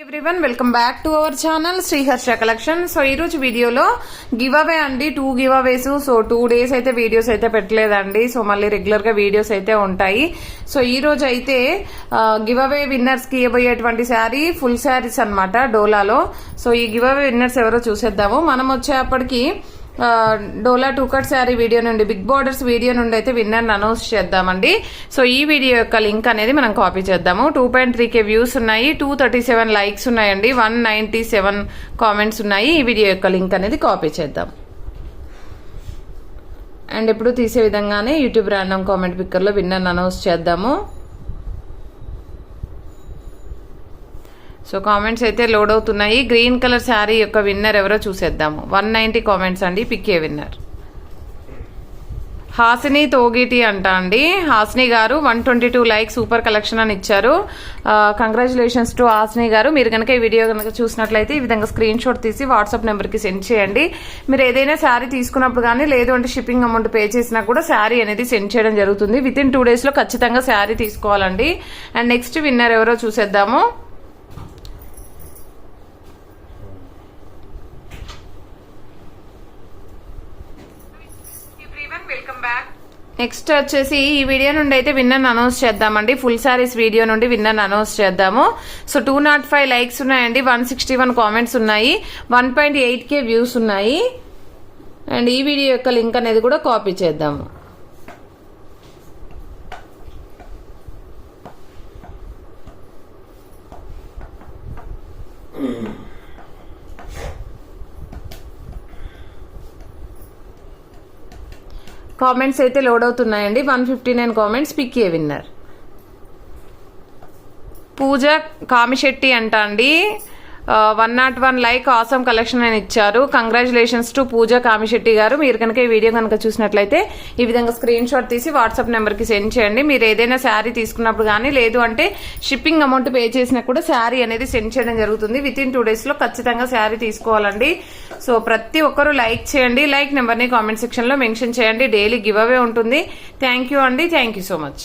Everyone welcome back to our channel Sriharsha collection. So ఈ రోజు వీడియోలో గివ్ అవే అండి, 2 గివ్ అవేస్. సో 2 days అయితే వీడియోస్ అయితే పెట్టలేదండి. సో మళ్ళీ రెగ్యులర్ గా వీడియోస్ అయితే ఉంటాయి. సో ఈ రోజు అయితే గివ్ అవే విన్నర్స్ కి ఇవ్వబోయేటువంటి శారీ ఫుల్ శారీస్ అన్నమాట డోలాలో. సో ఈ గివ్ అవే విన్నర్స్ ఎవరో చూసేద్దాము. మనం వచ్చేప్పటికి డోలా 2 కట్ శారీ వీడియో నుండి, బిగ్ బార్డర్స్ వీడియో నుండి అయితే విన్నర్ అనౌన్స్ చేద్దామండి. సో ఈ వీడియో యొక్క లింక్ అనేది మనం కాపీ చేద్దాము. 2.3K వ్యూస్ ఉన్నాయి, 237 లైక్స్ ఉన్నాయండి, 197 కామెంట్స్ ఉన్నాయి. ఈ వీడియో యొక్క లింక్ అనేది కాపీ చేద్దాం. అండ్ ఎప్పుడు తీసే విధంగానే యూట్యూబ్ ర్యాండమ్ కామెంట్ పిక్కర్ లో విన్నర్ అనౌన్స్ చేద్దాము. సో కామెంట్స్ అయితే లోడ్ అవుతున్నాయి. గ్రీన్ కలర్ శారీ యొక్క విన్నర్ ఎవరో చూసేద్దాము. 190 కామెంట్స్ అండి. పిక్కే విన్నర్ హాసిని తోగిటి అంట అండి. హాసిని గారు 122 లైక్స్, సూపర్ కలెక్షన్ అని ఇచ్చారు. కంగ్రాచులేషన్స్ టు హాసిని గారు. మీరు కనుక ఈ వీడియో కనుక చూసినట్లయితే ఈ విధంగా స్క్రీన్ షాట్ తీసి వాట్సాప్ నెంబర్కి సెండ్ చేయండి. మీరు ఏదైనా శారీ తీసుకున్నప్పుడు కానీ, లేదు అంటే షిప్పింగ్ అమౌంట్ పే చేసినా కూడా శారీ అనేది సెండ్ చేయడం జరుగుతుంది. విత్ ఇన్ 2 days లో ఖచ్చితంగా శారీ తీసుకోవాలండి. అండ్ నెక్స్ట్ విన్నర్ ఎవరో చూసేద్దాము. నెక్స్ట్ వచ్చేసి ఈ వీడియో నుండి అయితే విన్నర్ అనౌన్స్ చేద్దామండి. ఫుల్ శారీస్ వీడియో నుండి విన్నర్ అనౌన్స్ చేద్దాము. సో 205 లైక్స్ ఉన్నాయండి, 161 కామెంట్స్ ఉన్నాయి, 1.8K వ్యూస్ ఉన్నాయి. అండ్ ఈ వీడియో యొక్క లింక్ అనేది కూడా కాపీ చేద్దాము. కామెంట్స్ అయితే లోడ్ అవుతున్నాయండి. 159 comments. Pick a winner Pooja Kamishetti అంట అండి. 101 లైక్, ఆసమ్ కలెక్షన్ అని ఇచ్చారు. కంగ్రాచులేషన్స్ టు పూజ కామిశెట్టి గారు. మీరు కనుక ఈ వీడియో కనుక చూసినట్లయితే ఈ విధంగా స్క్రీన్ షాట్ తీసి వాట్సాప్ నెంబర్కి సెండ్ చేయండి. మీరు ఏదైనా శారీ తీసుకున్నప్పుడు కానీ, లేదు అంటే షిప్పింగ్ అమౌంట్ పే చేసినా కూడా శారీ అనేది సెండ్ చేయడం జరుగుతుంది. విత్ ఇన్ 2 days లో ఖచ్చితంగా శారీ తీసుకోవాలండి. సో ప్రతి ఒక్కరూ లైక్ చేయండి. లైక్ నెంబర్ని కామెంట్ సెక్షన్ లో మెన్షన్ చేయండి. డైలీ గివ్ అవే ఉంటుంది. థ్యాంక్ యూ అండి. Thank you so much.